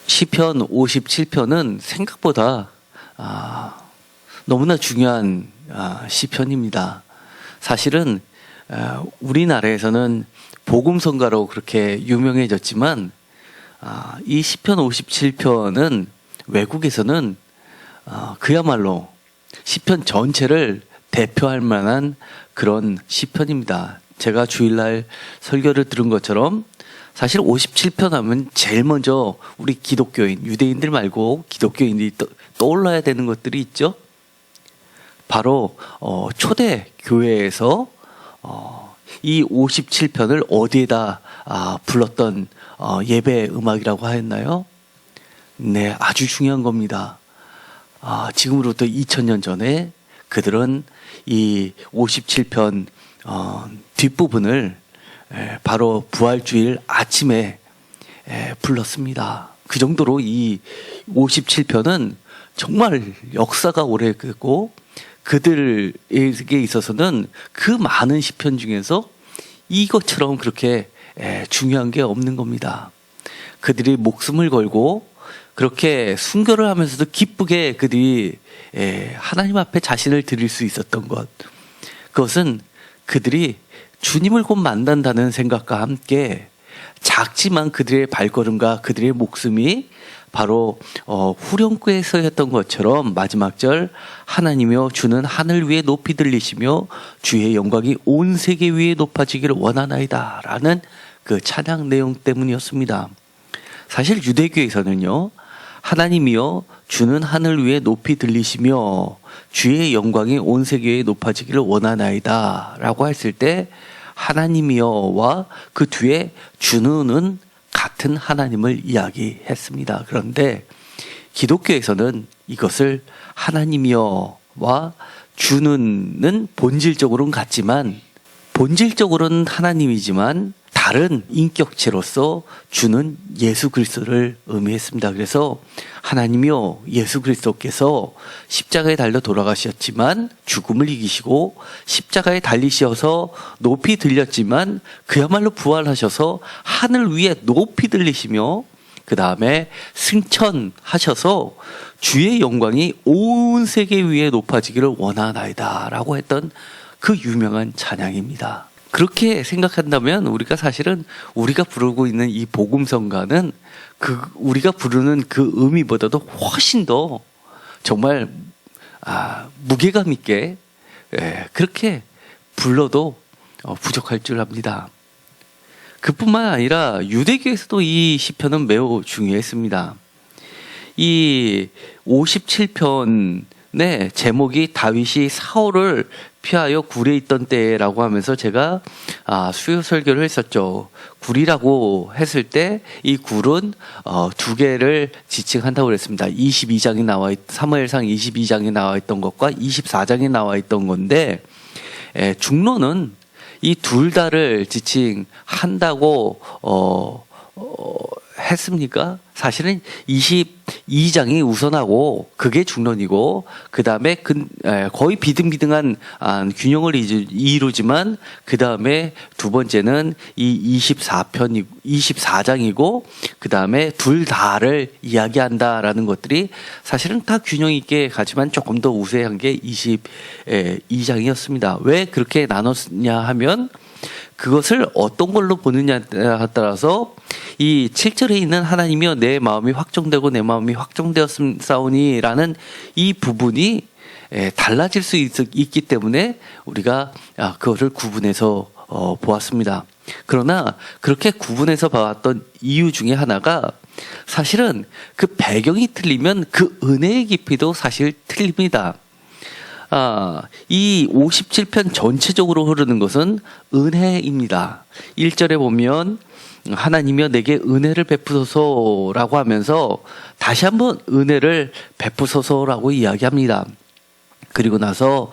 시편 57편은 생각보다 너무나 중요한 시편입니다. 사실은 우리나라에서는 복음성가로 그렇게 유명해졌지만 이 시편 57편은 외국에서는 그야말로 시편 전체를 대표할 만한 그런 시편입니다. 제가 주일날 설교를 들은 것처럼 사실 57편 하면 제일 먼저 우리 기독교인, 유대인들 말고 기독교인들이 떠올라야 되는 것들이 있죠. 바로 초대 교회에서 이 57편을 어디에다 불렀던 예배 음악이라고 하였나요? 네, 아주 중요한 겁니다. 지금으로부터 2000년 전에 그들은 이 57편 뒷부분을 바로 부활주일 아침에 불렀습니다. 그 정도로 이 57편은 정말 역사가 오래됐고 그들에게 있어서는 그 많은 시편 중에서 이것처럼 그렇게 중요한 게 없는 겁니다. 그들이 목숨을 걸고 그렇게 순교를 하면서도 기쁘게 그들이 하나님 앞에 자신을 드릴 수 있었던 것, 그것은 그들이 주님을 곧 만난다는 생각과 함께 작지만 그들의 발걸음과 그들의 목숨이 바로 후렴구에서 했던 것처럼 마지막 절 하나님이여 주는 하늘 위에 높이 들리시며 주의 영광이 온 세계 위에 높아지기를 원하나이다 라는 그 찬양 내용 때문이었습니다. 사실 유대교에서는요, 하나님이여 주는 하늘 위에 높이 들리시며 주의 영광이 온 세계에 높아지기를 원하나이다 라고 했을 때 하나님이여와 그 뒤에 주는은 같은 하나님을 이야기했습니다. 그런데 기독교에서는 이것을 하나님이여와 주는은 본질적으로는 같지만 본질적으로는 하나님이지만 다른 인격체로서 주는 예수 그리스도를 의미했습니다. 그래서 하나님이요 예수 그리스도께서 십자가에 달려 돌아가셨지만 죽음을 이기시고 십자가에 달리셔서 높이 들렸지만 그야말로 부활하셔서 하늘 위에 높이 들리시며 그 다음에 승천하셔서 주의 영광이 온 세계 위에 높아지기를 원하나이다 라고 했던 그 유명한 찬양입니다. 그렇게 생각한다면 우리가 사실은 우리가 부르고 있는 이 복음성가는 우리가 부르는 그 의미보다도 훨씬 더 정말 무게감 있게 그렇게 불러도 부족할 줄 압니다. 그뿐만 아니라 유대교에서도 이 시편은 매우 중요했습니다. 이 57편의 제목이 다윗이 사울을 피하여 굴에 있던 때라고 하면서 제가 수요 설교를 했었죠. 굴이라고 했을 때 이 굴은 두 개를 지칭한다고 그랬습니다. 22장이 사무엘상 22장에 나와 있던 것과 24장에 나와 있던 건데 중론은 이 둘 다를 지칭한다고 했습니까? 사실은 22장이 우선하고 그게 중론이고 그 다음에 거의 비등비등한 균형을 이루지만 그 다음에 두 번째는 이 24장이고 그 다음에 둘 다를 이야기한다라는 것들이 사실은 다 균형 있게 가지만 조금 더 우세한 게 22장이었습니다. 왜 그렇게 나눴냐 하면 그것을 어떤 걸로 보느냐에 따라서 이 7절에 있는 하나님이여 내 마음이 확정되고 내 마음이 확정되었사오니라는 이 부분이 달라질 수 있기 때문에 우리가 그것을 구분해서 보았습니다. 그러나 그렇게 구분해서 봐왔던 이유 중에 하나가 사실은 그 배경이 틀리면 그 은혜의 깊이도 사실 틀립니다. 이 57편 전체적으로 흐르는 것은 은혜입니다. 1절에 보면 하나님이여 내게 은혜를 베푸소서라고 하면서 다시 한번 은혜를 베푸소서라고 이야기합니다. 그리고 나서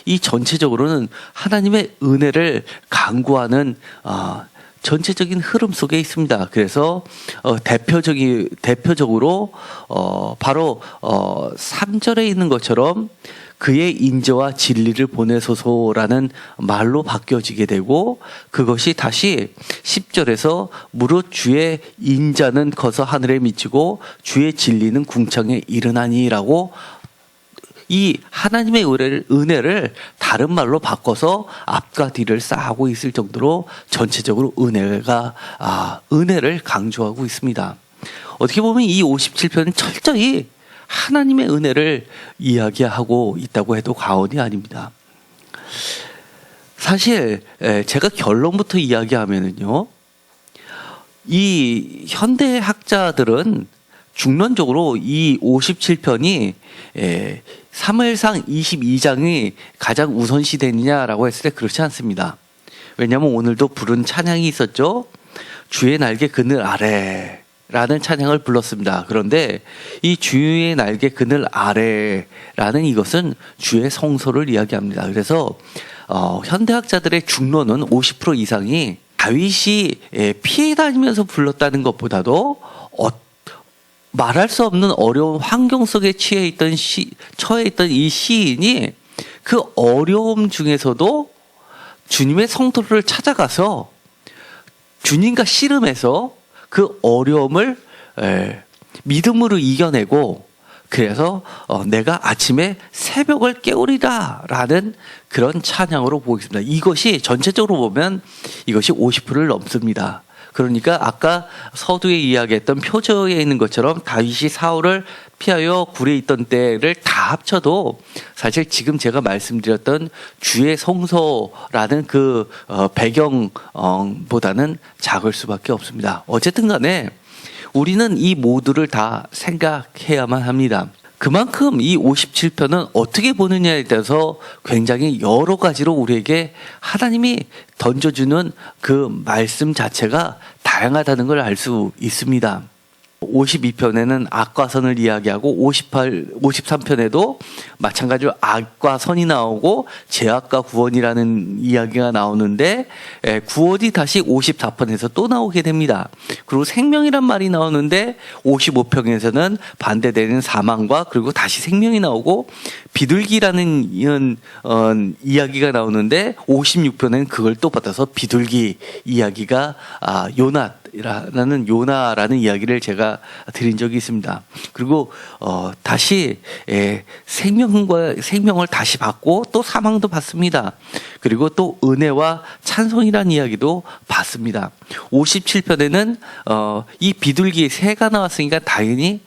이 전체적으로는 하나님의 은혜를 간구하는 전체적인 흐름 속에 있습니다. 그래서 대표적으로 바로 3절에 있는 것처럼 그의 인자와 진리를 보내소서라는 말로 바뀌어지게 되고, 그것이 다시 10절에서 무릇 주의 인자는 커서 하늘에 미치고 주의 진리는 궁창에 이르나니라고 이 하나님의 은혜를 다른 말로 바꿔서 앞과 뒤를 쌓아하고 있을 정도로 전체적으로 은혜를 강조하고 있습니다. 어떻게 보면 이 57편은 철저히 하나님의 은혜를 이야기하고 있다고 해도 과언이 아닙니다. 사실 제가 결론부터 이야기하면은요, 이 현대 학자들은 중론적으로 이 57편이 사무엘상 22장이 가장 우선시되느냐라고 했을 때 그렇지 않습니다. 왜냐하면 오늘도 부른 찬양이 있었죠. 주의 날개 그늘 아래 라는 찬양을 불렀습니다. 그런데 이 주의 날개 그늘 아래라는 이것은 주의 성소를 이야기합니다. 그래서 현대학자들의 중론은 50% 이상이 다윗이 피해 다니면서 불렀다는 것보다도 말할 수 없는 어려운 환경 속에 처해 있던 이 시인이 그 어려움 중에서도 주님의 성토를 찾아가서 주님과 씨름해서 그 어려움을 믿음으로 이겨내고, 그래서 내가 아침에 새벽을 깨우리라 라는 그런 찬양으로 보겠습니다. 이것이 전체적으로 보면 이것이 50%를 넘습니다. 그러니까 아까 서두에 이야기했던 표저에 있는 것처럼 다윗이 사울을 피하여 굴에 있던 때를 다 합쳐도 사실 지금 제가 말씀드렸던 주의 성소라는 그 배경보다는 작을 수밖에 없습니다. 어쨌든 간에 우리는 이 모두를 다 생각해야만 합니다. 그만큼 이 57편은 어떻게 보느냐에 따라서 굉장히 여러 가지로 우리에게 하나님이 던져주는 그 말씀 자체가 다양하다는 걸 알 수 있습니다. 52편에는 악과 선을 이야기하고 53편에도 마찬가지로 악과 선이 나오고 죄악과 구원이라는 이야기가 나오는데, 구원이 다시 54편에서 또 나오게 됩니다. 그리고 생명이란 말이 나오는데 55편에서는 반대되는 사망과 그리고 다시 생명이 나오고, 비둘기라는 이야기가 나오는데 56편에는 그걸 또 받아서 비둘기 이야기가 요나라는 이야기를 제가 드린 적이 있습니다. 그리고 다시 생명을 다시 받고 또 사망도 받습니다. 그리고 또 은혜와 찬송이라는 이야기도 받습니다. 57편에는 이 비둘기 새가 나왔으니까 당연히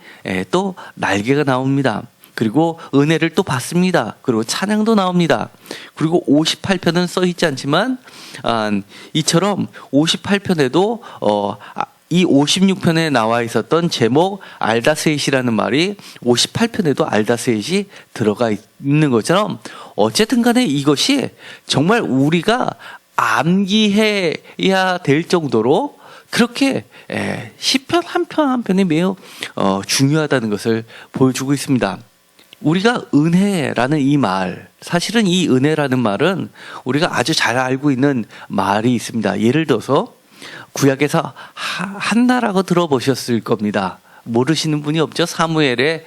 또 날개가 나옵니다. 그리고 은혜를 또 받습니다. 그리고 찬양도 나옵니다. 그리고 58편은 써 있지 않지만 이처럼 58편에도 이 56편에 나와 있었던 제목 알다스엣이라는 말이 58편에도 알다스엣이 들어가 있는 것처럼, 어쨌든 간에 이것이 정말 우리가 암기해야 될 정도로 그렇게 시편 한 편 한 편이 매우 중요하다는 것을 보여주고 있습니다. 우리가 은혜라는 이 말, 사실은 이 은혜라는 말은 우리가 아주 잘 알고 있는 말이 있습니다. 예를 들어서 구약에서 한나라고 들어보셨을 겁니다. 모르시는 분이 없죠. 사무엘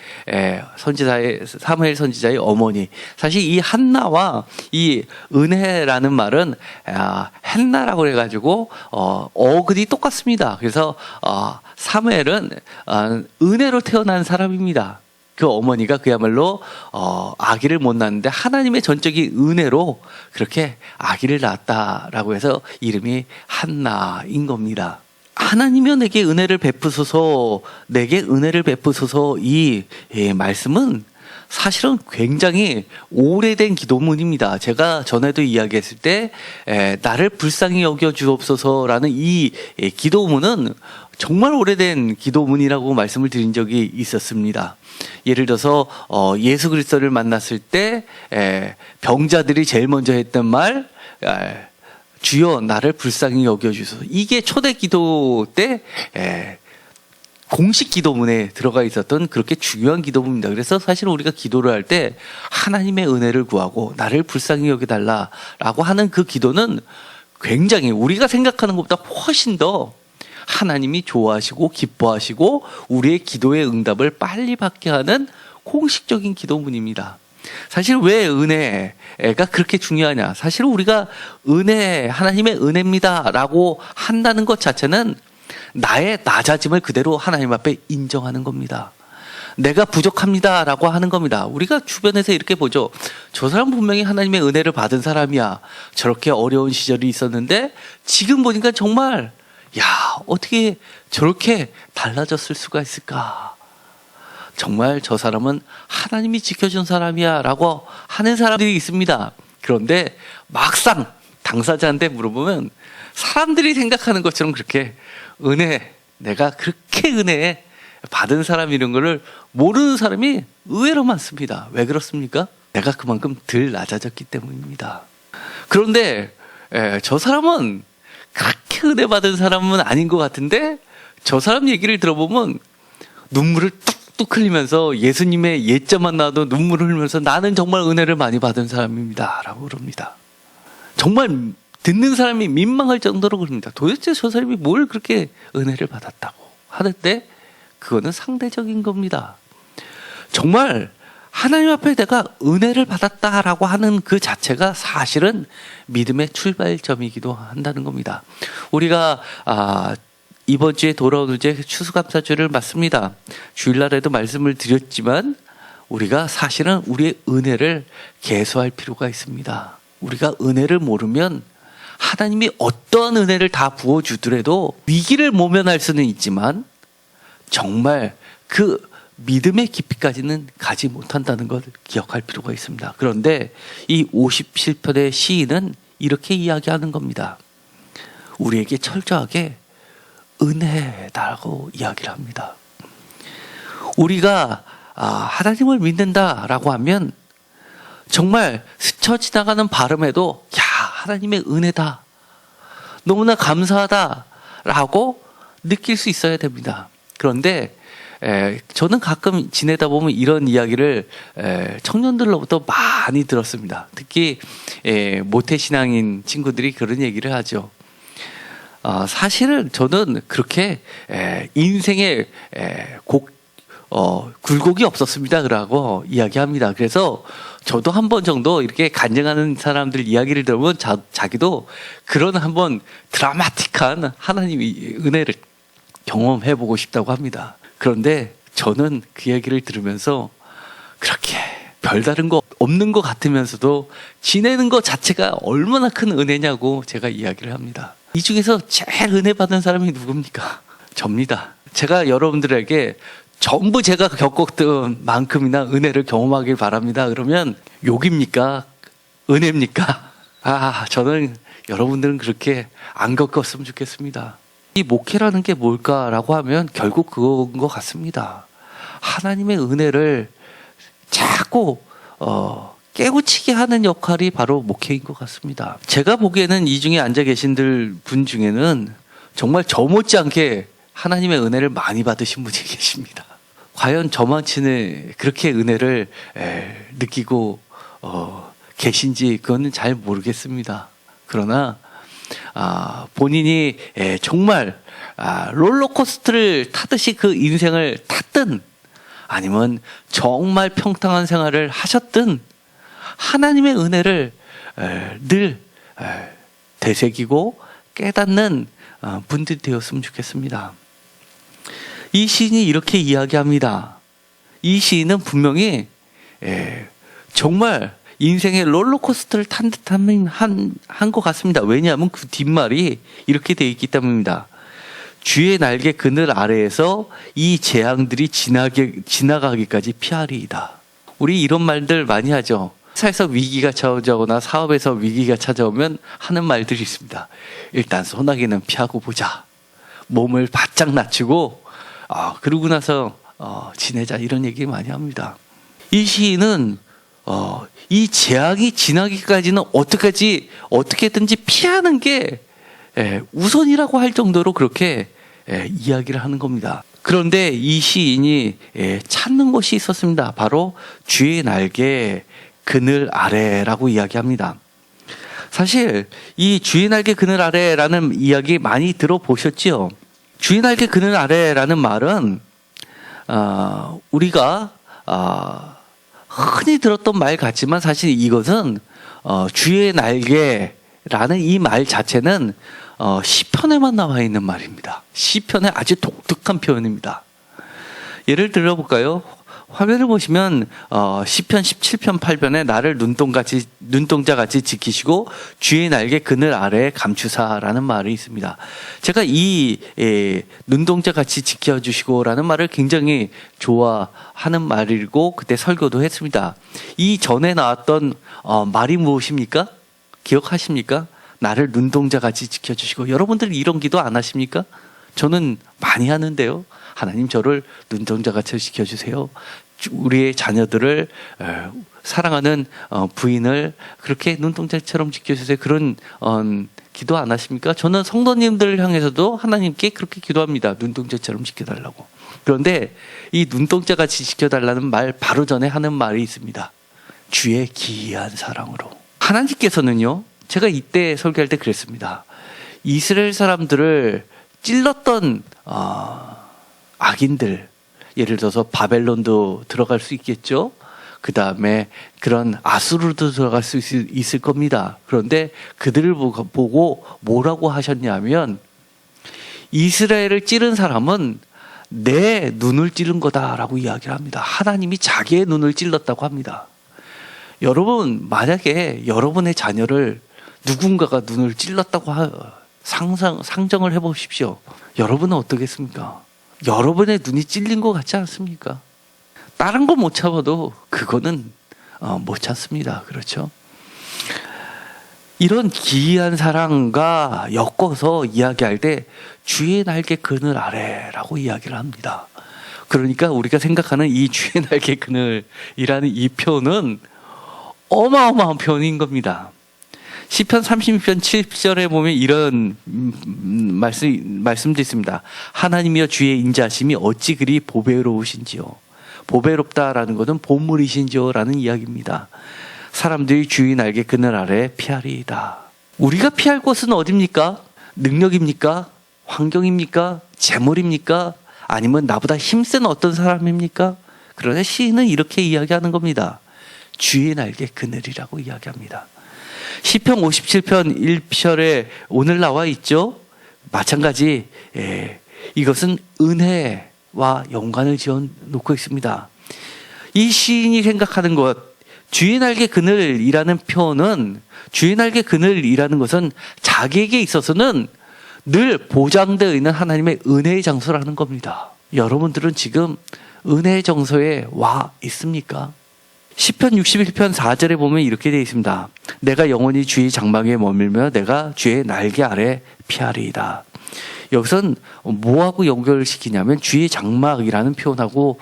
선지자의 어머니. 사실 이 한나와 이 은혜라는 말은 헨나라고 해가지고 어근이 똑같습니다. 그래서 사무엘은 은혜로 태어난 사람입니다. 그 어머니가 그야말로 아기를 못 낳았는데 하나님의 전적인 은혜로 그렇게 아기를 낳았다라고 해서 이름이 한나인 겁니다. 하나님이여 내게 은혜를 베푸소서, 내게 은혜를 베푸소서, 이 말씀은 사실은 굉장히 오래된 기도문입니다. 제가 전에도 이야기했을 때 나를 불쌍히 여겨 주옵소서라는 이 기도문은 정말 오래된 기도문이라고 말씀을 드린 적이 있었습니다. 예를 들어서 예수 그리스도를 만났을 때 병자들이 제일 먼저 했던 말, 주여 나를 불쌍히 여겨주소서. 이게 초대 기도 때 공식 기도문에 들어가 있었던 그렇게 중요한 기도문입니다. 그래서 사실 우리가 기도를 할 때 하나님의 은혜를 구하고 나를 불쌍히 여겨달라라고 하는 그 기도는 굉장히 우리가 생각하는 것보다 훨씬 더 하나님이 좋아하시고 기뻐하시고 우리의 기도의 응답을 빨리 받게 하는 공식적인 기도문입니다. 사실 왜 은혜가 그렇게 중요하냐? 사실 우리가 하나님의 은혜입니다라고 한다는 것 자체는 나의 낮아짐을 그대로 하나님 앞에 인정하는 겁니다. 내가 부족합니다라고 하는 겁니다. 우리가 주변에서 이렇게 보죠. 저 사람 분명히 하나님의 은혜를 받은 사람이야. 저렇게 어려운 시절이 있었는데 지금 보니까 정말 어떻게 저렇게 달라졌을 수가 있을까? 정말 저 사람은 하나님이 지켜준 사람이야 라고 하는 사람들이 있습니다. 그런데 막상 당사자한테 물어보면 사람들이 생각하는 것처럼 그렇게 내가 그렇게 은혜 받은 사람 이런 거를 모르는 사람이 의외로 많습니다. 왜 그렇습니까? 내가 그만큼 덜 낮아졌기 때문입니다. 그런데 저 사람은 그렇게 은혜 받은 사람은 아닌 것 같은데 저 사람 얘기를 들어보면 눈물을 뚝뚝 흘리면서 예수님의 예자만 나와도 눈물을 흘리면서 나는 정말 은혜를 많이 받은 사람입니다 라고 그럽니다. 정말 듣는 사람이 민망할 정도로 그럽니다. 도대체 저 사람이 뭘 그렇게 은혜를 받았다고 하는데 그거는 상대적인 겁니다. 정말 하나님 앞에 내가 은혜를 받았다라고 하는 그 자체가 사실은 믿음의 출발점이기도 한다는 겁니다. 우리가 이번 주에 돌아오는 이제 추수감사주를 맞습니다. 주일날에도 말씀을 드렸지만 우리가 사실은 우리의 은혜를 계수할 필요가 있습니다. 우리가 은혜를 모르면 하나님이 어떤 은혜를 다 부어주더라도 위기를 모면할 수는 있지만 정말 그 믿음의 깊이까지는 가지 못한다는 걸 기억할 필요가 있습니다. 그런데 이 57편의 시인은 이렇게 이야기하는 겁니다. 우리에게 철저하게 은혜다라고 이야기를 합니다. 우리가 하나님을 믿는다라고 하면 정말 스쳐 지나가는 발음에도 하나님의 은혜다, 너무나 감사하다라고 느낄 수 있어야 됩니다. 그런데 저는 가끔 지내다 보면 이런 이야기를 청년들로부터 많이 들었습니다. 특히 모태신앙인 친구들이 그런 얘기를 하죠. 사실은 저는 그렇게 인생에 굴곡이 없었습니다 라고 이야기합니다. 그래서 저도 한 번 정도 이렇게 간증하는 사람들 이야기를 들으면 자기도 그런 한번 드라마틱한 하나님의 은혜를 경험해보고 싶다고 합니다. 그런데 저는 그 얘기를 들으면서 그렇게 별다른 거 없는 것 같으면서도 지내는 것 자체가 얼마나 큰 은혜냐고 제가 이야기를 합니다. 이 중에서 제일 은혜 받은 사람이 누굽니까? 접니다. 제가 여러분들에게 전부 제가 겪었던 만큼이나 은혜를 경험하길 바랍니다. 그러면 욕입니까? 은혜입니까? 저는 여러분들은 그렇게 안 겪었으면 좋겠습니다. 이 목회라는 게 뭘까라고 하면 결국 그건 것 같습니다. 하나님의 은혜를 자꾸 깨우치게 하는 역할이 바로 목회인 것 같습니다. 제가 보기에는 이 중에 앉아 계신 분 중에는 정말 저 못지않게 하나님의 은혜를 많이 받으신 분이 계십니다. 과연 저만치는 그렇게 은혜를 느끼고 계신지 그거는 잘 모르겠습니다. 그러나 본인이 정말 롤러코스터를 타듯이 그 인생을 탔든 아니면 정말 평탄한 생활을 하셨든 하나님의 은혜를 늘 되새기고 깨닫는 분들이 되었으면 좋겠습니다. 이 시인이 이렇게 이야기합니다. 이 시인은 분명히 정말 인생의 롤러코스터를 탄 듯한 한 것 같습니다. 왜냐하면 그 뒷말이 이렇게 되어 있기 때문입니다. 주의 날개 그늘 아래에서 이 재앙들이 지나가기까지 피하리이다. 우리 이런 말들 많이 하죠. 회사에서 위기가 찾아오거나 사업에서 위기가 찾아오면 하는 말들이 있습니다. 일단 소나기는 피하고 보자. 몸을 바짝 낮추고 그러고 나서 지내자, 이런 얘기 많이 합니다. 이 시인은 이 재앙이 지나기까지는 어떻게든지 피하는 게 우선이라고 할 정도로 그렇게 이야기를 하는 겁니다. 그런데 이 시인이 찾는 곳이 있었습니다. 바로 주의 날개 그늘 아래라고 이야기합니다. 사실 이 주의 날개 그늘 아래라는 이야기 많이 들어보셨지요? 주의 날개 그늘 아래라는 말은 우리가 흔히 들었던 말 같지만 사실 이것은 주의 날개라는 이 말 자체는 시편에만 나와 있는 말입니다. 시편의 아주 독특한 표현입니다. 예를 들어볼까요? 화면을 보시면 시편 17편 8편에 나를 눈동자같이 지키시고 주의 날개 그늘 아래에 감추사라는 말이 있습니다. 제가 이 눈동자같이 지켜주시고라는 말을 굉장히 좋아하는 말이고 그때 설교도 했습니다. 이 전에 나왔던 말이 무엇입니까? 기억하십니까? 나를 눈동자같이 지켜주시고. 여러분들 이런 기도 안 하십니까? 저는 많이 하는데요. 하나님 저를 눈동자같이 지켜주세요. 우리의 자녀들을 사랑하는 부인을 그렇게 눈동자처럼 지켜주세요. 그런 기도 안 하십니까? 저는 성도님들을 향해서도 하나님께 그렇게 기도합니다. 눈동자처럼 지켜달라고. 그런데 이 눈동자같이 지켜달라는 말 바로 전에 하는 말이 있습니다. 주의 기이한 사랑으로. 하나님께서는요. 제가 이때 설교할 때 그랬습니다. 이스라엘 사람들을 찔렀던 악인들, 예를 들어서 바벨론도 들어갈 수 있겠죠. 그 다음에 그런 아수르도 들어갈 수 있을 겁니다. 그런데 그들을 보고 뭐라고 하셨냐면 이스라엘을 찌른 사람은 내 눈을 찌른 거다라고 이야기를 합니다. 하나님이 자기의 눈을 찔렀다고 합니다. 여러분 만약에 여러분의 자녀를 누군가가 눈을 찔렀다고 상정을 해보십시오. 여러분은 어떻겠습니까? 여러분의 눈이 찔린 것 같지 않습니까? 다른 거 못 참아도 그거는 못 참습니다. 그렇죠? 이런 기이한 사랑과 엮어서 이야기할 때 주의 날개 그늘 아래라고 이야기를 합니다. 그러니까 우리가 생각하는 이 주의 날개 그늘이라는 이 표현은 어마어마한 표현인 겁니다. 시편 36편 7절에 보면 이런 말씀도 있습니다. 하나님이여 주의 인자하심이 어찌 그리 보배로우신지요. 보배롭다라는 것은 보물이신지요 라는 이야기입니다. 사람들이 주의 날개 그늘 아래 피하리이다. 우리가 피할 곳은 어디입니까? 능력입니까? 환경입니까? 재물입니까? 아니면 나보다 힘센 어떤 사람입니까? 그러나 시인은 이렇게 이야기하는 겁니다. 주의 날개 그늘이라고 이야기합니다. 시편 57편 1절에 오늘 나와 있죠. 마찬가지 이것은 은혜와 연관을 지어놓고 있습니다. 이 시인이 생각하는 것, 주의 날개 그늘이라는 표현은, 주의 날개 그늘이라는 것은 자기에게 있어서는 늘 보장되어 있는 하나님의 은혜의 장소라는 겁니다. 여러분들은 지금 은혜의 장소에 와 있습니까? 시편 61편 4절에 보면 이렇게 되어 있습니다. 내가 영원히 주의 장막에 머물며 내가 주의 날개 아래 피하리이다. 여기선 뭐하고 연결시키냐면 주의 장막이라는 표현하고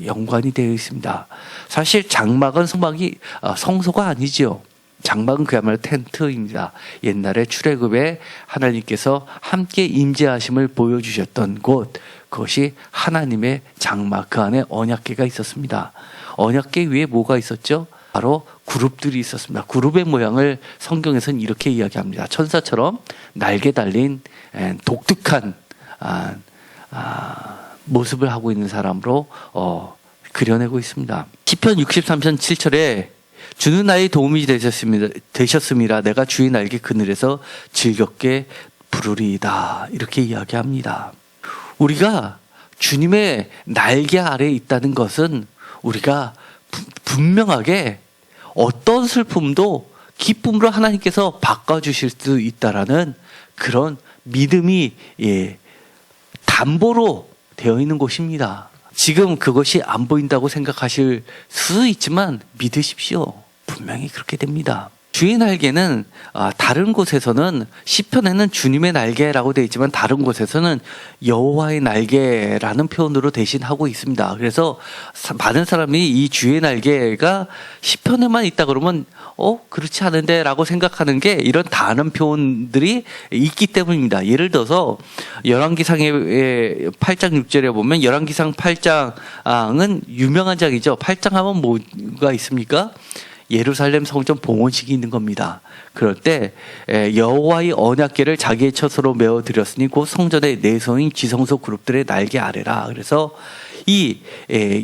연관이 되어 있습니다. 사실 장막은 성소가 아니지요. 장막은 그야말로 텐트입니다. 옛날에 출애굽에 하나님께서 함께 임재하심을 보여주셨던 곳, 그것이 하나님의 장막, 그 안에 언약궤가 있었습니다. 언약궤 위에 뭐가 있었죠? 바로 그룹들이 있었습니다. 그룹의 모양을 성경에서는 이렇게 이야기합니다. 천사처럼 날개 달린 독특한 모습을 하고 있는 사람으로 그려내고 있습니다. 시편 63편 7절에 주는 나의 도움이 되셨습니다. 내가 주의 날개 그늘에서 즐겁게 부르리이다. 이렇게 이야기합니다. 우리가 주님의 날개 아래에 있다는 것은 우리가 분명하게 어떤 슬픔도 기쁨으로 하나님께서 바꿔주실 수 있다라는 그런 믿음이 담보로 되어 있는 곳입니다. 지금 그것이 안 보인다고 생각하실 수도 있지만 믿으십시오. 분명히 그렇게 됩니다. 주의 날개는 다른 곳에서는 시편에는 주님의 날개라고 되어 있지만 다른 곳에서는 여호와의 날개라는 표현으로 대신하고 있습니다. 그래서 많은 사람이 이 주의 날개가 시편에만 있다 그러면 그렇지 않은데 라고 생각하는 게 이런 다른 표현들이 있기 때문입니다. 예를 들어서 열왕기상의 8장 6절에 보면 열왕기상 8장은 유명한 장이죠. 8장 하면 뭐가 있습니까? 예루살렘 성전 봉헌식이 있는 겁니다. 그럴 때 여호와의 언약궤를 자기의 처소로 메어 드렸으니 곧 성전의 내성인 지성소 그룹들의 날개 아래라. 그래서 이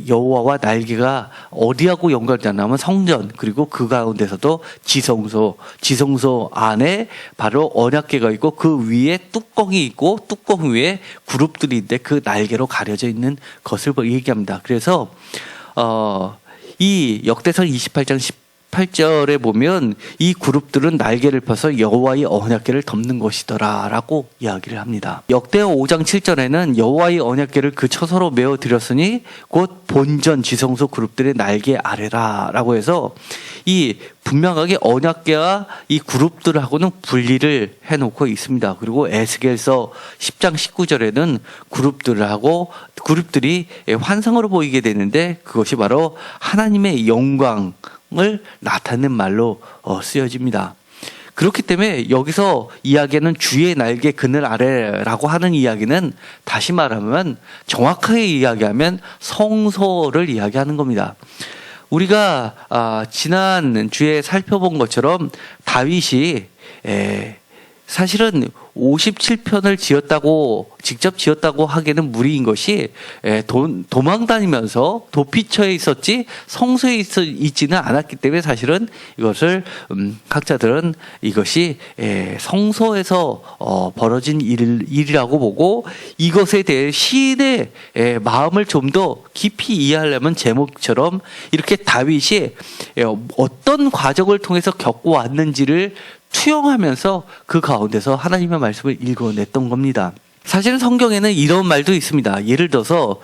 여호와와 날개가 어디하고 연결되냐면 성전, 그리고 그 가운데서도 지성소 안에 바로 언약궤가 있고 그 위에 뚜껑이 있고 뚜껑 위에 그룹들이 있는데 그 날개로 가려져 있는 것을 얘기합니다. 그래서 이 역대상 28장 18절에 보면 이 그룹들은 날개를 펴서 여호와의 언약궤를 덮는 것이더라라고 이야기를 합니다. 역대하 5장 7절에는 여호와의 언약궤를 그 처소로 메어 드렸으니 곧 본전 지성소 그룹들의 날개 아래라라고 해서 이 분명하게 언약궤와 이 그룹들하고는 분리를 해놓고 있습니다. 그리고 에스겔서 10장 19절에는 그룹들이 환상으로 보이게 되는데 그것이 바로 하나님의 영광 을 나타내는 말로 쓰여집니다. 그렇기 때문에 여기서 이야기하는 주의 날개 그늘 아래라고 하는 이야기는 다시 말하면 정확하게 이야기하면 성소를 이야기하는 겁니다. 우리가 지난 주에 살펴본 것처럼 다윗이 사실은 57편을 직접 지었다고 하기에는 무리인 것이 도망 다니면서 도피처에 있었지 성소에 있지는 않았기 때문에 사실은 이것을 학자들은 이것이 성소에서 벌어진 일이라고 보고 이것에 대해 시인의 마음을 좀 더 깊이 이해하려면 제목처럼 이렇게 다윗이 어떤 과정을 통해서 겪고 왔는지를 투영하면서 그 가운데서 하나님의 말씀을 읽어냈던 겁니다. 사실은 성경에는 이런 말도 있습니다. 예를 들어서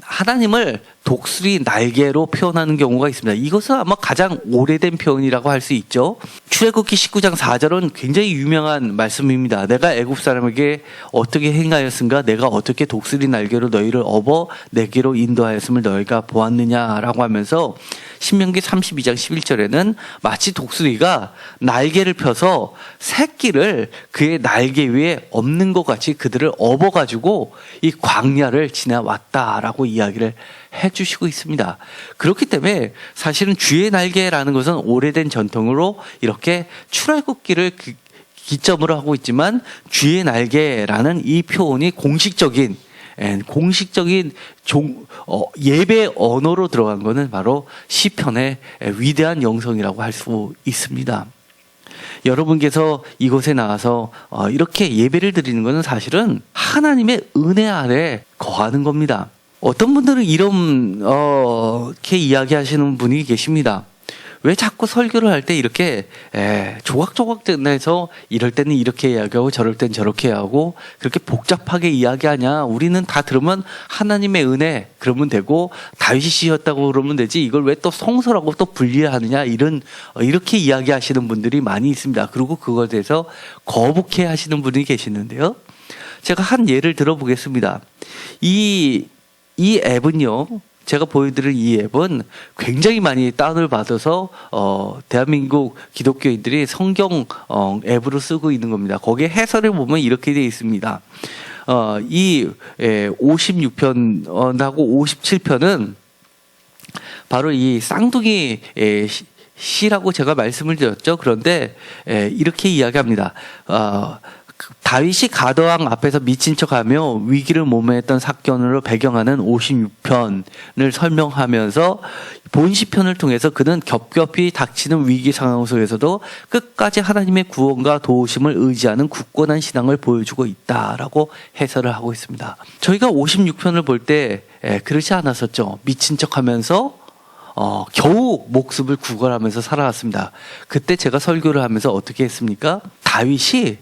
하나님을 독수리 날개로 표현하는 경우가 있습니다. 이것은 아마 가장 오래된 표현이라고 할 수 있죠. 출애굽기 19장 4절은 굉장히 유명한 말씀입니다. 내가 애굽 사람에게 어떻게 행하였은가, 내가 어떻게 독수리 날개로 너희를 업어 내게로 인도하였음을 너희가 보았느냐라고 하면서 신명기 32장 11절에는 마치 독수리가 날개를 펴서 새끼를 그의 날개 위에 엎는 것 같이 그들을 업어가지고 이 광야를 지나왔다라고 이야기를 해주시고 있습니다. 그렇기 때문에 사실은 주의 날개라는 것은 오래된 전통으로 이렇게 출애굽기를 기점으로 하고 있지만 주의 날개라는 이 표현이 공식적인 예배 언어로 들어간 것은 바로 시편의 위대한 영성이라고 할 수 있습니다. 여러분께서 이곳에 나와서 이렇게 예배를 드리는 것은 사실은 하나님의 은혜 아래 거하는 겁니다. 어떤 분들은 이렇게 이야기하시는 분이 계십니다. 왜 자꾸 설교를 할 때 이렇게 조각조각 내서 이럴 때는 이렇게 이야기하고 저럴 땐 저렇게 하고 그렇게 복잡하게 이야기하냐. 우리는 다 들으면 하나님의 은혜 그러면 되고 다윗이 지었다고 그러면 되지 이걸 왜 또 성소라고 또 분리하느냐 이렇게 이야기하시는 분들이 많이 있습니다. 그리고 그것에 대해서 거북해 하시는 분이 계시는데요. 제가 한 예를 들어보겠습니다. 이 앱은요. 제가 보여드릴 이 앱은 굉장히 많이 다운을 받아서 대한민국 기독교인들이 성경 앱으로 쓰고 있는 겁니다. 거기에 해설을 보면 이렇게 되어 있습니다. 이 56편하고 57편은 바로 이 쌍둥이 시라고 제가 말씀을 드렸죠. 그런데 이렇게 이야기합니다. 다윗이 가드왕 앞에서 미친 척하며 위기를 모면했던 사건으로 배경하는 56편을 설명하면서 본 시편을 통해서 그는 겹겹이 닥치는 위기 상황 속에서도 끝까지 하나님의 구원과 도우심을 의지하는 굳건한 신앙을 보여주고 있다라고 해설을 하고 있습니다. 저희가 56편을 볼 때 그렇지 않았었죠. 미친 척하면서 겨우 목숨을 구걸하면서 살아왔습니다. 그때 제가 설교를 하면서 어떻게 했습니까? 다윗이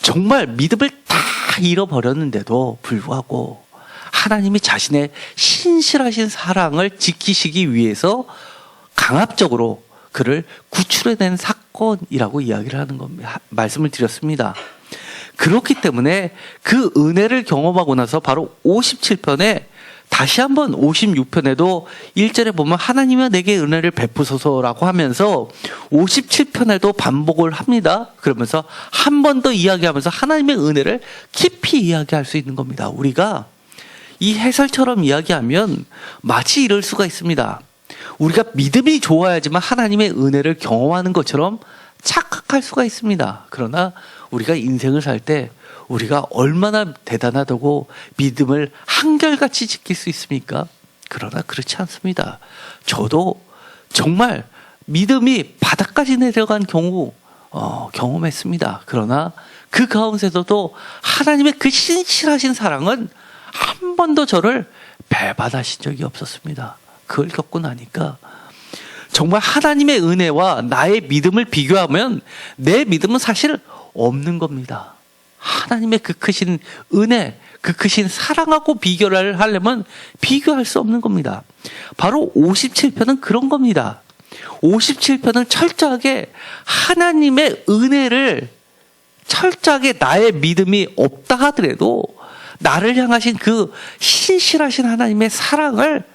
정말 믿음을 다 잃어버렸는데도 불구하고 하나님이 자신의 신실하신 사랑을 지키시기 위해서 강압적으로 그를 구출해낸 사건이라고 이야기를 하는 겁니다. 말씀을 드렸습니다. 그렇기 때문에 그 은혜를 경험하고 나서 바로 57편에 다시 한번 56편에도 1절에 보면 하나님이 내게 은혜를 베푸소서라고 하면서 57편에도 반복을 합니다. 그러면서 한 번 더 이야기하면서 하나님의 은혜를 깊이 이야기할 수 있는 겁니다. 우리가 이 해설처럼 이야기하면 마치 이럴 수가 있습니다. 우리가 믿음이 좋아야지만 하나님의 은혜를 경험하는 것처럼 착각할 수가 있습니다. 그러나 우리가 인생을 살 때 우리가 얼마나 대단하다고 믿음을 한결같이 지킬 수 있습니까? 그러나 그렇지 않습니다. 저도 정말 믿음이 바닥까지 내려간 경우 경험했습니다. 그러나 그 가운데서도 하나님의 그 신실하신 사랑은 한 번도 저를 배반하신 적이 없었습니다. 그걸 겪고 나니까 정말 하나님의 은혜와 나의 믿음을 비교하면 내 믿음은 사실 없는 겁니다. 하나님의 그 크신 은혜, 그 크신 사랑하고 비교를 하려면 비교할 수 없는 겁니다. 바로 57편은 그런 겁니다. 57편은 철저하게 하나님의 은혜를 철저하게 나의 믿음이 없다 하더라도 나를 향하신 그 신실하신 하나님의 사랑을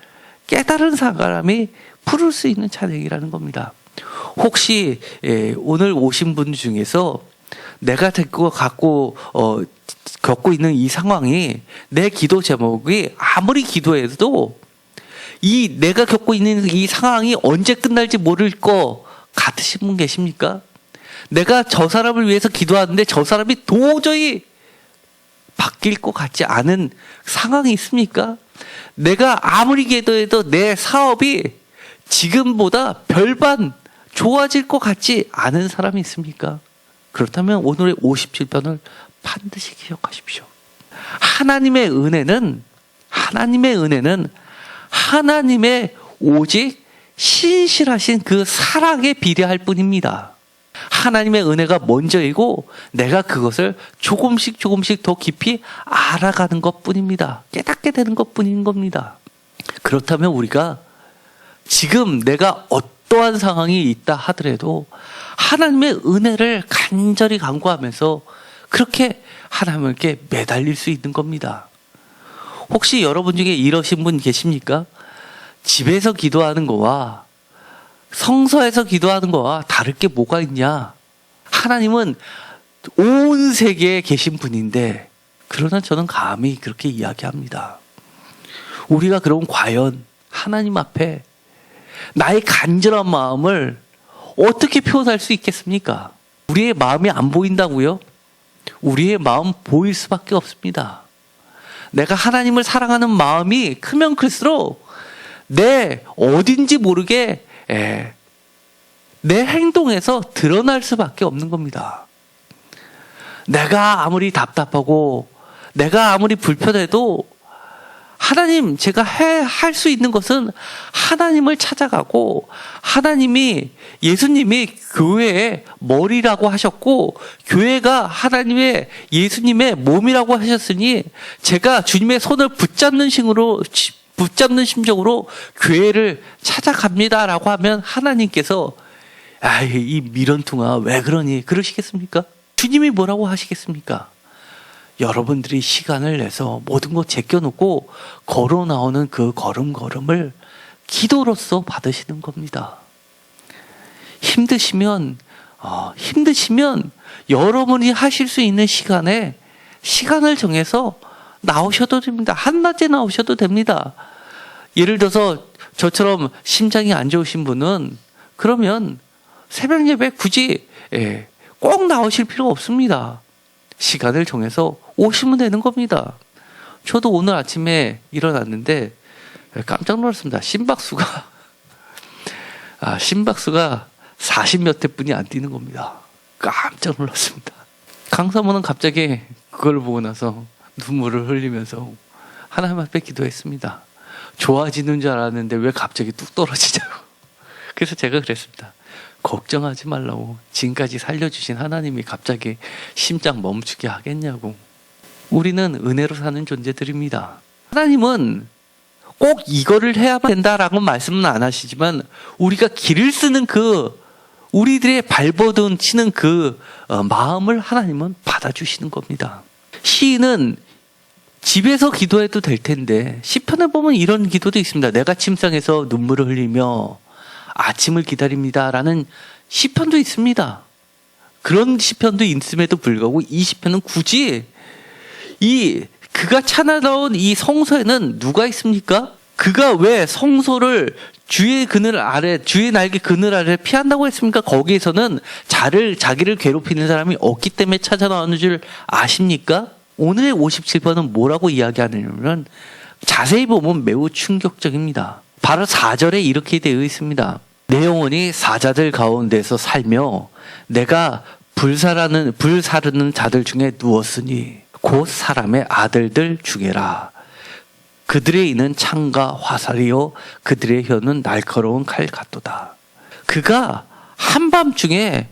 깨달은 사람이 부를 수 있는 찬양이라는 겁니다. 혹시 오늘 오신 분 중에서 내가 겪고 있는 이 상황이 내 기도 제목이 아무리 기도해도 이 내가 겪고 있는 이 상황이 언제 끝날지 모를 것 같으신 분 계십니까? 내가 저 사람을 위해서 기도하는데 저 사람이 도저히 바뀔 것 같지 않은 상황이 있습니까? 내가 아무리 기도해도 내 사업이 지금보다 별반 좋아질 것 같지 않은 사람이 있습니까? 그렇다면 오늘의 57편을 반드시 기억하십시오. 하나님의 은혜는 하나님의 오직 신실하신 그 사랑에 비례할 뿐입니다. 하나님의 은혜가 먼저이고 내가 그것을 조금씩 더 깊이 알아가는 것 뿐입니다. 깨닫게 되는 것 뿐인 겁니다. 그렇다면 우리가 지금 내가 어떠한 상황이 있다 하더라도 하나님의 은혜를 간절히 간구하면서 그렇게 하나님께 매달릴 수 있는 겁니다. 혹시 여러분 중에 이러신 분 계십니까? 집에서 기도하는 거와 성서에서 기도하는 거와 다를 게 뭐가 있냐? 하나님은 온 세계에 계신 분인데 그러나 저는 감히 그렇게 이야기합니다. 우리가 그럼 과연 하나님 앞에 나의 간절한 마음을 어떻게 표현할 수 있겠습니까? 우리의 마음이 안 보인다고요? 우리의 마음 보일 수밖에 없습니다. 내가 하나님을 사랑하는 마음이 크면 클수록 내 어딘지 모르게 내 행동에서 드러날 수밖에 없는 겁니다. 내가 아무리 답답하고 내가 아무리 불편해도 하나님, 제가 할 수 있는 것은 하나님을 찾아가고 예수님이 교회의 머리라고 하셨고 교회가 하나님의 예수님의 몸이라고 하셨으니 제가 주님의 손을 붙잡는 심정으로 교회를 찾아갑니다라고 하면 하나님께서 이 미련퉁아 왜 그러니 그러시겠습니까? 주님이 뭐라고 하시겠습니까? 여러분들이 시간을 내서 모든 것 제껴놓고 걸어 나오는 그 걸음을 기도로서 받으시는 겁니다. 힘드시면 여러분이 하실 수 있는 시간에 시간을 정해서 나오셔도 됩니다. 한낮에 나오셔도 됩니다. 예를 들어서 저처럼 심장이 안 좋으신 분은 그러면 새벽 예배 굳이 꼭 나오실 필요가 없습니다. 시간을 정해서 오시면 되는 겁니다. 저도 오늘 아침에 일어났는데 깜짝 놀랐습니다. 심박수가 40몇 회뿐이 안 뛰는 겁니다. 깜짝 놀랐습니다. 강사모는 갑자기 그걸 보고 나서 눈물을 흘리면서 하나님 앞에 기도했습니다. 좋아지는 줄 알았는데 왜 갑자기 뚝 떨어지냐고. 그래서 제가 그랬습니다. 걱정하지 말라고. 지금까지 살려주신 하나님이 갑자기 심장 멈추게 하겠냐고. 우리는 은혜로 사는 존재들입니다. 하나님은 꼭 이거를 해야만 된다라고 말씀은 안 하시지만 우리가 길을 쓰는 우리들의 발버둥 치는 마음을 하나님은 받아주시는 겁니다. 시인은 집에서 기도해도 될 텐데 시편에 보면 이런 기도도 있습니다. 내가 침상에서 눈물을 흘리며 아침을 기다립니다라는 시편도 있습니다. 그런 시편도 있음에도 불구하고 이 시편은 굳이 그가 찾아나온 이 성서에는 누가 있습니까? 그가 왜 성소를 주의 그늘 아래, 주의 날개 그늘 아래 피한다고 했습니까? 거기에서는 자기를 괴롭히는 사람이 없기 때문에 찾아 나오는 줄 아십니까? 오늘의 57번은 뭐라고 이야기하냐면 자세히 보면 매우 충격적입니다. 바로 4절에 이렇게 되어 있습니다. 내 영혼이 사자들 가운데서 살며 내가 불사르는 자들 중에 누웠으니 곧 사람의 아들들 중에라. 그들의 이는 창과 화살이요 그들의 혀는 날카로운 칼 같도다. 그가 한밤중에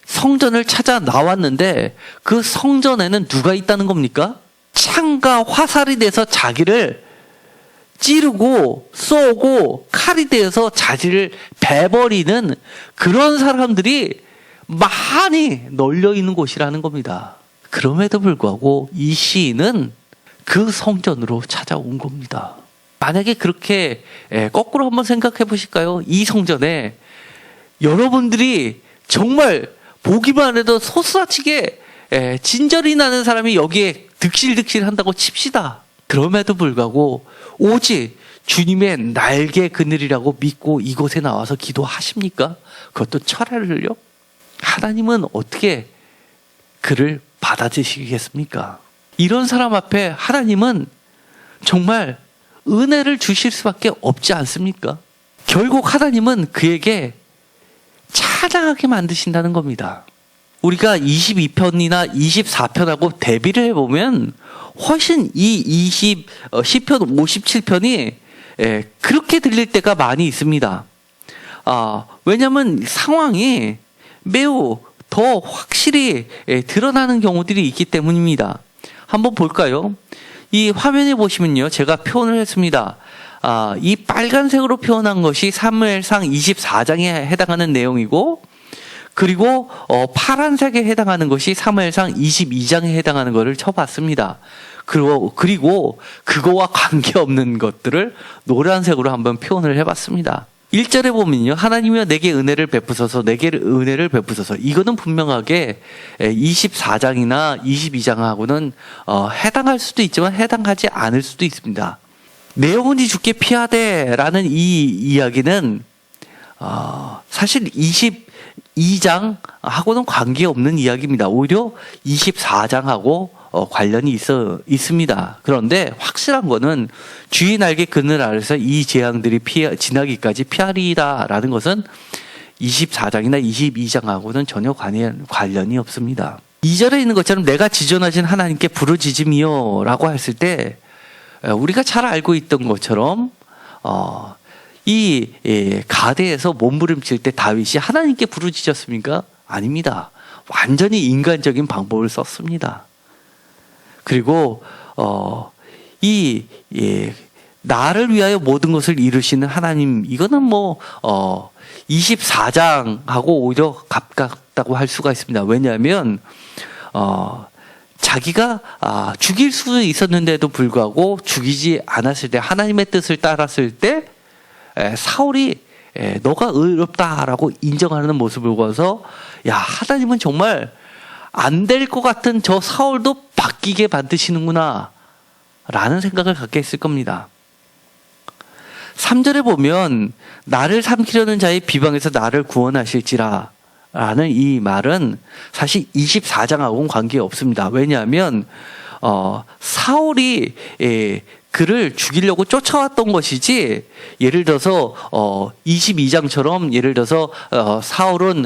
성전을 찾아 나왔는데 그 성전에는 누가 있다는 겁니까? 창과 화살이 돼서 자기를 찌르고 쏘고 칼이 돼서 자기를 베버리는 그런 사람들이 많이 널려 있는 곳이라는 겁니다. 그럼에도 불구하고 이 시인은 그 성전으로 찾아온 겁니다. 만약에 그렇게 거꾸로 한번 생각해 보실까요? 이 성전에 여러분들이 정말 보기만 해도 소스라치게 진절이 나는 사람이 여기에 득실득실 한다고 칩시다. 그럼에도 불구하고 오직 주님의 날개 그늘이라고 믿고 이곳에 나와서 기도하십니까? 그것도 철야를요? 하나님은 어떻게 그를 받아주시겠습니까? 이런 사람 앞에 하나님은 정말 은혜를 주실 수밖에 없지 않습니까? 결국 하나님은 그에게 찬양하게 만드신다는 겁니다. 우리가 22편이나 24편하고 대비를 해보면 훨씬 이 시편 57편이 그렇게 들릴 때가 많이 있습니다. 왜냐하면 상황이 매우 더 확실히 드러나는 경우들이 있기 때문입니다. 한번 볼까요? 이 화면에 보시면요, 제가 표현을 했습니다. 이 빨간색으로 표현한 것이 사무엘상 24장에 해당하는 내용이고, 그리고 파란색에 해당하는 것이 사무엘상 22장에 해당하는 것을 쳐봤습니다. 그리고 그거와 관계없는 것들을 노란색으로 한번 표현을 해봤습니다. 1절에 보면요, 하나님이여 내게 은혜를 베푸소서, 내게 은혜를 베푸소서. 이거는 분명하게 24장이나 22장하고는 해당할 수도 있지만 해당하지 않을 수도 있습니다. 내 영혼이 주께 피하되라는 이 이야기는 사실 22장하고는 관계없는 이야기입니다. 오히려 24장하고 관련이 있습니다. 그런데 확실한 거는 주의 날개 그늘 아래서 이 재앙들이 지나기까지 피하리라라는 것은 24장이나 22장하고는 전혀 관련이 없습니다. 2절에 있는 것처럼 내가 지존하신 하나님께 부르짖음이요 라고 했을 때 우리가 잘 알고 있던 것처럼 이 가대에서 몸부림칠 때 다윗이 하나님께 부르짖었습니까? 아닙니다. 완전히 인간적인 방법을 썼습니다. 그리고 나를 위하여 모든 것을 이루시는 하나님, 이거는 24장하고 오히려 가깝다고 할 수가 있습니다. 왜냐하면 자기가 죽일 수 있었는데도 불구하고 죽이지 않았을 때, 하나님의 뜻을 따랐을 때 사울이 너가 의롭다라고 인정하는 모습을 보고서 야, 하나님은 정말 안 될 것 같은 저 사울도 바뀌게 만드시는구나 라는 생각을 갖게 했을 겁니다. 3절에 보면 나를 삼키려는 자의 비방에서 나를 구원하실지라 라는 이 말은 사실 24장하고는 관계없습니다. 왜냐하면 사울이 그를 죽이려고 쫓아왔던 것이지, 예를 들어서 22장처럼 예를 들어서 사울은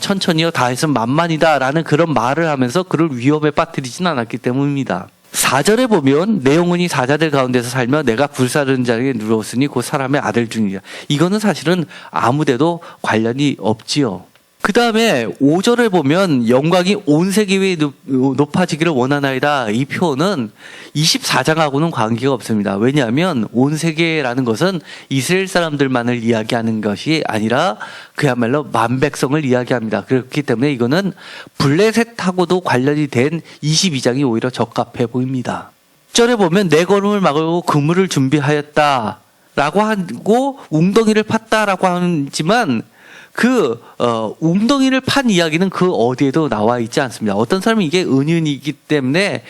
천천히요 다 했으면 만만이다 라는 그런 말을 하면서 그를 위험에 빠뜨리진 않았기 때문입니다. 4절에 보면 내 영혼이 사자들 가운데서 살며 내가 불사르는 자에게 누웠으니 곧 사람의 아들 중이라. 이거는 사실은 아무데도 관련이 없지요. 그 다음에 5절에 보면 영광이 온 세계 위에 높아지기를 원하나이다. 이 표현은 24장하고는 관계가 없습니다. 왜냐하면 온 세계라는 것은 이스라엘 사람들만을 이야기하는 것이 아니라 그야말로 만백성을 이야기합니다. 그렇기 때문에 이거는 블레셋하고도 관련이 된 22장이 오히려 적합해 보입니다. 6절에 보면 내 걸음을 막으려고 그물을 준비하였다 라고 하고 웅덩이를 팠다라고 하지만 웅덩이를 판 이야기는 그 어디에도 나와 있지 않습니다. 어떤 사람은 이게 은연이기 때문에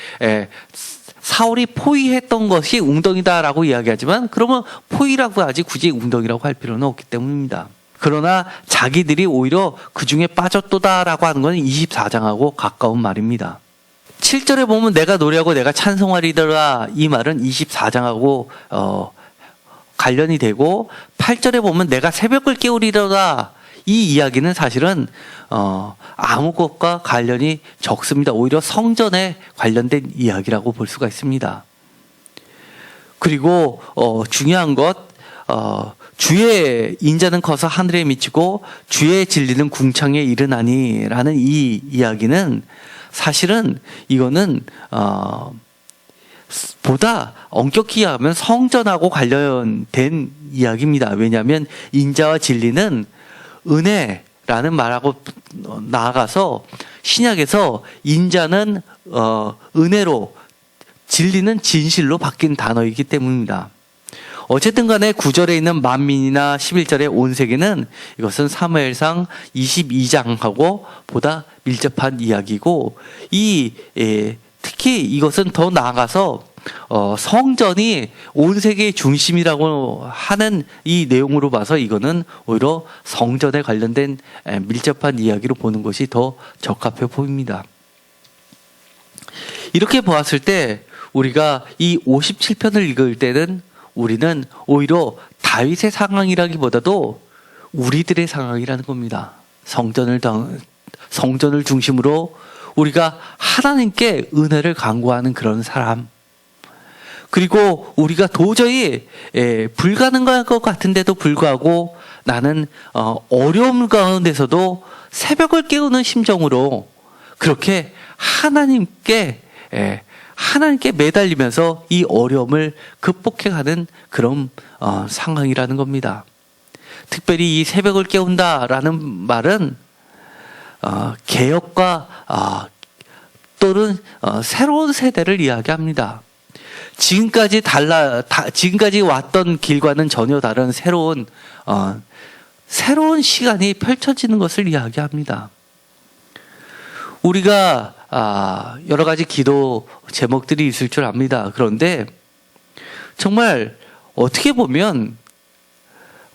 사울이 포위했던 것이 웅덩이다라고 이야기하지만 그러면 포위라고 하지 굳이 웅덩이라고 할 필요는 없기 때문입니다. 그러나 자기들이 오히려 그 중에 빠졌도다라고 하는 것은 24장하고 가까운 말입니다. 7절에 보면 내가 노래하고 내가 찬송하리더라, 이 말은 24장하고 관련이 되고, 8절에 보면 내가 새벽을 깨우리더라, 이 이야기는 사실은 아무 것과 관련이 적습니다. 오히려 성전에 관련된 이야기라고 볼 수가 있습니다. 그리고 중요한 것, 주의 인자는 커서 하늘에 미치고 주의 진리는 궁창에 이르나니 라는 이 이야기는 사실은 이거는 보다 엄격히 이야기하면 성전하고 관련된 이야기입니다. 왜냐하면 인자와 진리는 은혜라는 말하고 나아가서 신약에서 인자는 은혜로, 진리는 진실로 바뀐 단어이기 때문입니다. 어쨌든 간에 9절에 있는 만민이나 11절의 온 세계는 이것은 사무엘상 22장하고 보다 밀접한 이야기고, 특히 이것은 더 나아가서 성전이 온 세계의 중심이라고 하는 이 내용으로 봐서 이거는 오히려 성전에 관련된 밀접한 이야기로 보는 것이 더 적합해 보입니다. 이렇게 보았을 때 우리가 이 57편을 읽을 때는 우리는 오히려 다윗의 상황이라기보다도 우리들의 상황이라는 겁니다. 성전을 중심으로 우리가 하나님께 은혜를 간구하는 그런 사람, 그리고 우리가 도저히 불가능할 것 같은데도 불구하고 나는 어려움 가운데서도 새벽을 깨우는 심정으로 그렇게 하나님께 매달리면서 이 어려움을 극복해가는 그런 상황이라는 겁니다. 특별히 이 새벽을 깨운다라는 말은 개혁과 또는 새로운 세대를 이야기합니다. 지금까지 왔던 길과는 전혀 다른 새로운 시간이 펼쳐지는 것을 이야기합니다. 우리가 여러 가지 기도 제목들이 있을 줄 압니다. 그런데 정말 어떻게 보면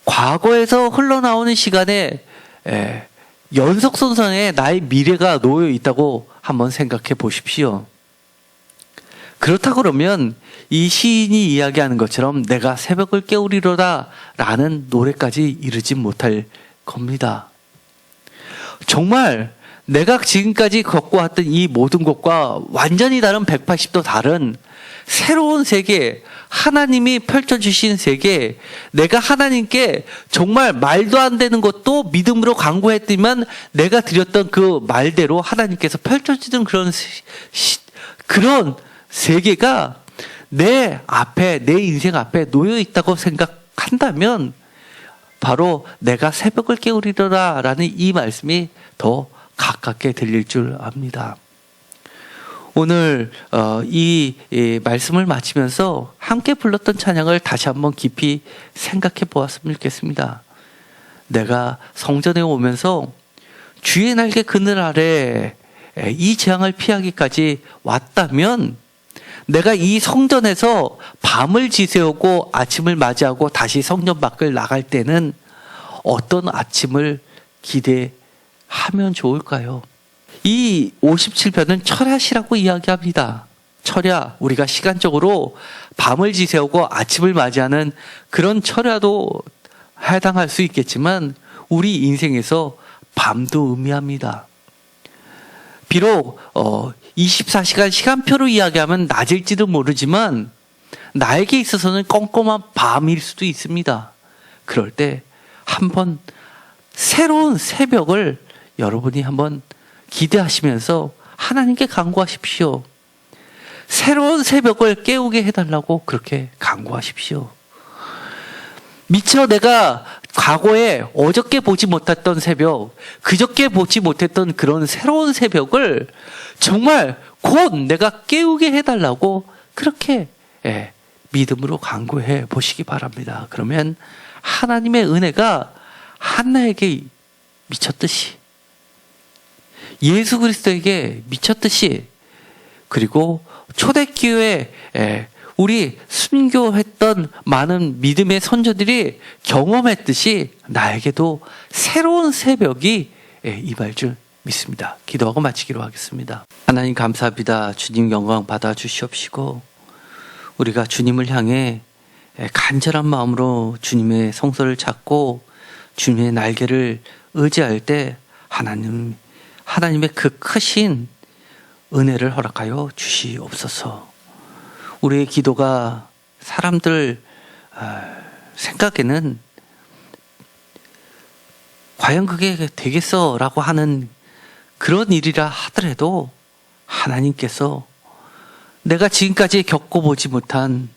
과거에서 흘러나오는 시간에 연속선상에 나의 미래가 놓여 있다고 한번 생각해 보십시오. 그렇다 그러면 이 시인이 이야기하는 것처럼 내가 새벽을 깨우리로다 라는 노래까지 이르지 못할 겁니다. 정말 내가 지금까지 겪어왔던 이 모든 것과 완전히 다른 180도 다른 새로운 세계, 하나님이 펼쳐주신 세계, 내가 하나님께 정말 말도 안 되는 것도 믿음으로 간구했지만 내가 드렸던 그 말대로 하나님께서 펼쳐주는 그런 세계가 내 인생 앞에 놓여 있다고 생각한다면 바로 내가 새벽을 깨우리더라 라는 이 말씀이 더 가깝게 들릴 줄 압니다. 오늘 이 말씀을 마치면서 함께 불렀던 찬양을 다시 한번 깊이 생각해 보았으면 좋겠습니다. 내가 성전에 오면서 주의 날개 그늘 아래 이 재앙을 피하기까지 왔다면 내가 이 성전에서 밤을 지새우고 아침을 맞이하고 다시 성전 밖을 나갈 때는 어떤 아침을 기대하면 좋을까요? 이 57편은 철야시라고 이야기합니다. 철야, 우리가 시간적으로 밤을 지새우고 아침을 맞이하는 그런 철야도 해당할 수 있겠지만 우리 인생에서 밤도 의미합니다. 비록 24시간 시간표로 이야기하면 낮일지도 모르지만 나에게 있어서는 껌껌한 밤일 수도 있습니다. 그럴 때 한번 새로운 새벽을 여러분이 한번 기대하시면서 하나님께 간구하십시오. 새로운 새벽을 깨우게 해달라고 그렇게 간구하십시오. 미처 내가 과거에 어저께 보지 못했던 새벽, 그저께 보지 못했던 그런 새로운 새벽을 정말 곧 내가 깨우게 해달라고 그렇게 믿음으로 간구해 보시기 바랍니다. 그러면 하나님의 은혜가 한나에게 미쳤듯이, 예수 그리스도에게 미쳤듯이 그리고 초대교회 우리 순교했던 많은 믿음의 선조들이 경험했듯이 나에게도 새로운 새벽이 임할 줄 믿습니다. 기도하고 마치기로 하겠습니다. 하나님 감사합니다. 주님 영광 받아 주시옵시고 우리가 주님을 향해 간절한 마음으로 주님의 성소를 찾고 주님의 날개를 의지할 때 하나님의 그 크신 은혜를 허락하여 주시옵소서. 우리의 기도가 사람들 생각에는 과연 그게 되겠어라고 하는 그런 일이라 하더라도 하나님께서 내가 지금까지 겪어보지 못한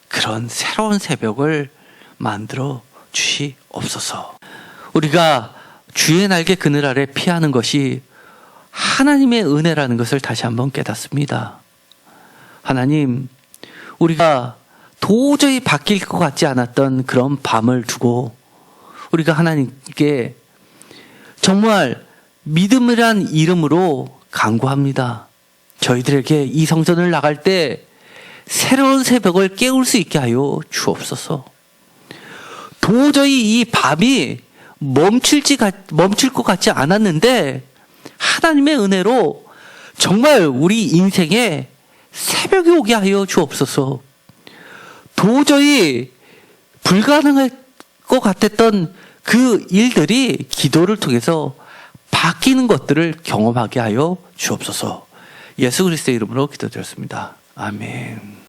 그런 새로운 새벽을 만들어 주시옵소서. 우리가 주의 날개 그늘 아래 피하는 것이 하나님의 은혜라는 것을 다시 한번 깨닫습니다. 하나님, 우리가 도저히 바뀔 것 같지 않았던 그런 밤을 두고 우리가 하나님께 정말 믿음이란 이름으로 간구합니다. 저희들에게 이 성전을 나갈 때 새로운 새벽을 깨울 수 있게 하여 주옵소서. 도저히 이 밤이 멈출 것 같지 않았는데 하나님의 은혜로 정말 우리 인생에 새벽이 오게 하여 주옵소서. 도저히 불가능할 것 같았던 그 일들이 기도를 통해서 바뀌는 것들을 경험하게 하여 주옵소서. 예수 그리스도의 이름으로 기도드렸습니다. 아멘.